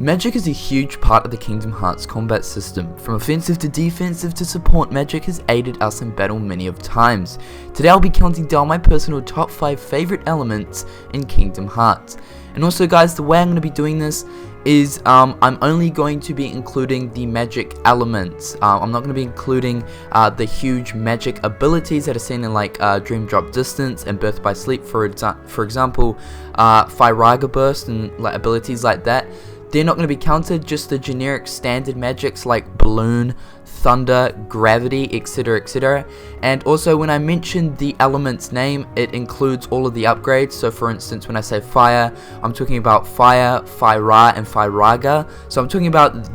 Magic is a huge part of the Kingdom Hearts combat system. From offensive to defensive to support, magic has aided us in battle many of times. Today I'll be counting down my personal top 5 favorite elements in Kingdom Hearts. And also guys, the way I'm going to be doing this is I'm only going to be including the magic elements. I'm not going to be including the huge magic abilities that are seen in like Dream Drop Distance and Birth by Sleep, for example, Firaga Burst and like abilities like that. They're not going to be counted, just the generic standard magics like Balloon, Thunder, Gravity, etc, etc. And also when I mention the element's name, it includes all of the upgrades. So for instance, when I say Fire, I'm talking about Fire, Fira, and Firaga. So I'm talking about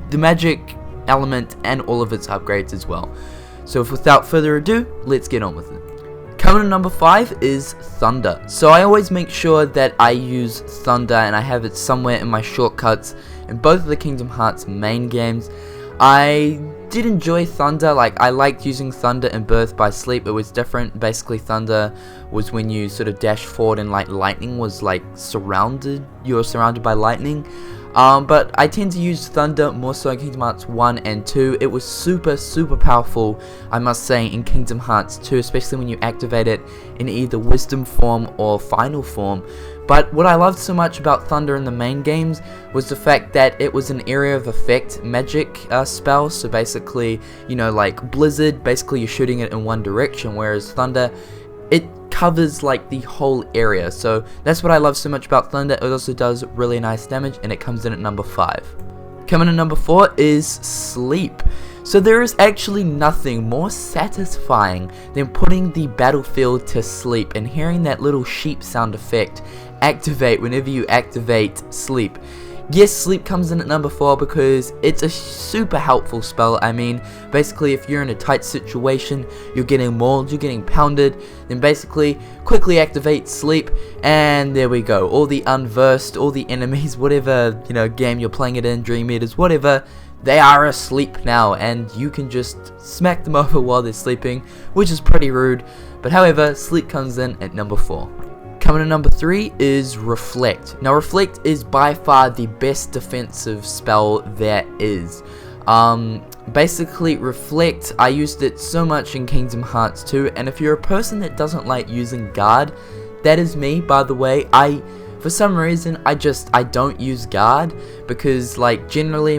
the magic element and all of its upgrades as well. So without further ado, let's get on with it. Coming in number 5 is Thunder. So I always make sure that I use Thunder and I have it somewhere in my shortcuts in both of the Kingdom Hearts main games. I did enjoy Thunder, like I liked using Thunder in Birth by Sleep. It was different. Basically Thunder was when you sort of dash forward and like lightning was like you were surrounded by lightning. But I tend to use Thunder more so in Kingdom Hearts 1 and 2. It was super powerful, I must say, in Kingdom Hearts 2, especially when you activate it in either Wisdom form or Final form. But what I loved so much about Thunder in the main games was the fact that it was an area of effect magic spell. So basically, you know, like Blizzard, basically you're shooting it in one direction, whereas Thunder, it covers like the whole area. So that's what I love so much about Thunder. It also does really nice damage, and it comes in at number 5. Coming in number 4 is Sleep. So there is actually nothing more satisfying than putting the battlefield to sleep and hearing that little sheep sound effect activate whenever you activate Sleep. Yes, Sleep comes in at number 4 because it's a super helpful spell. I mean, basically if you're in a tight situation, you're getting mauled, you're getting pounded, then basically quickly activate Sleep, and there we go. All the unversed, all the enemies, whatever, you know, game you're playing it in, Dream Eaters, whatever, they are asleep now, and you can just smack them over while they're sleeping, which is pretty rude. But however, Sleep comes in at number 4. Coming in number 3 is Reflect. Now Reflect is by far the best defensive spell there is. Basically Reflect, I used it so much in Kingdom Hearts 2, and if you're a person that doesn't like using Guard, that is me, by the way. For some reason I don't use Guard because like generally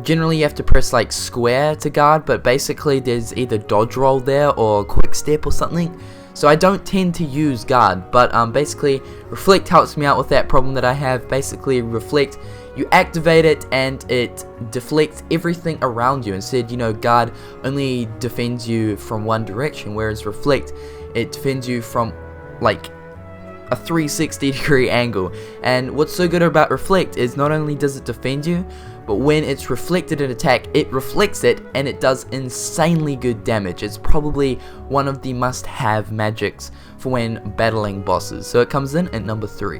generally you have to press like square to guard, but basically there's either dodge roll there or quick step or something. So I don't tend to use Guard, but basically Reflect helps me out with that problem that I have. Basically Reflect, you activate it and it deflects everything around you. Instead, you know, Guard only defends you from one direction, whereas Reflect, it defends you from like a 360 degree angle. And what's so good about Reflect is not only does it defend you, but when it's reflected in attack, it reflects it and it does insanely good damage. It's probably one of the must-have magics for when battling bosses. So it comes in at number 3.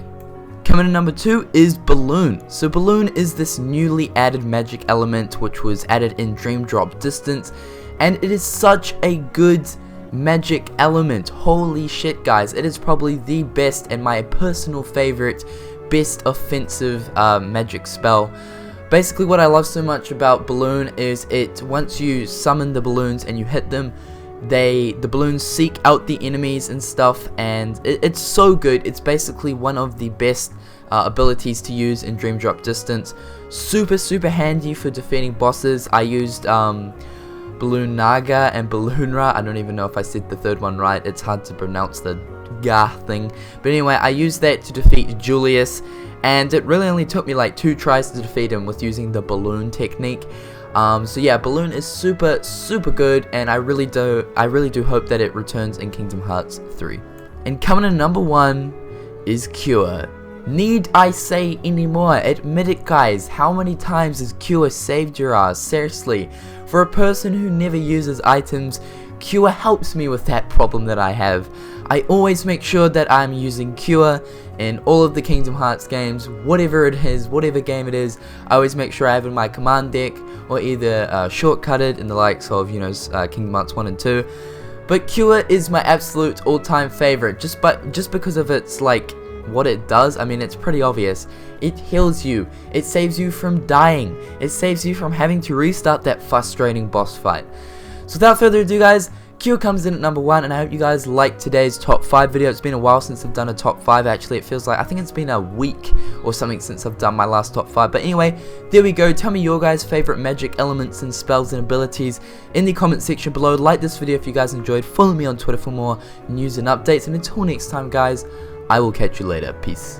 Coming in number 2 is Balloon. So Balloon is this newly added magic element which was added in Dream Drop Distance, and it is such a good magic element. Holy shit guys, it is probably the best and my personal favorite best offensive magic spell. Basically what I love so much about Balloon is once you summon the balloons and you hit them, the balloons seek out the enemies and stuff, and it's so good. It's basically one of the best abilities to use in Dream Drop Distance. Super handy for defeating bosses. I used Balloon Naga and Balloonra. I don't even know if I said the third one right. It's hard to pronounce the Ga thing. But anyway, I used that to defeat Julius, and it really only took me like 2 tries to defeat him with using the balloon technique. So yeah, Balloon is super good, and I really do hope that it returns in Kingdom Hearts 3. And coming in number 1 is Cure. Need I say any more? Admit it guys, how many times has Cure saved your ass? Seriously, for a person who never uses items, Cure helps me with that problem that I have. I always make sure that I'm using Cure in all of the Kingdom Hearts games, whatever it is, whatever game it is. I always make sure I have in my command deck, or either shortcutted in the likes of, you know, Kingdom Hearts 1 and 2. But Cure is my absolute all-time favorite, just because of its like what it does, I mean, it's pretty obvious. It heals you. It saves you from dying. It saves you from having to restart that frustrating boss fight. So without further ado, guys, Q comes in at number 1, and I hope you guys liked today's top 5 video. It's been a while since I've done a top 5, actually. It feels like, I think it's been a week or something since I've done my last top 5. But anyway, there we go. Tell me your guys' favorite magic elements and spells and abilities in the comment section below. Like this video if you guys enjoyed. Follow me on Twitter for more news and updates. And until next time, guys, I will catch you later. Peace.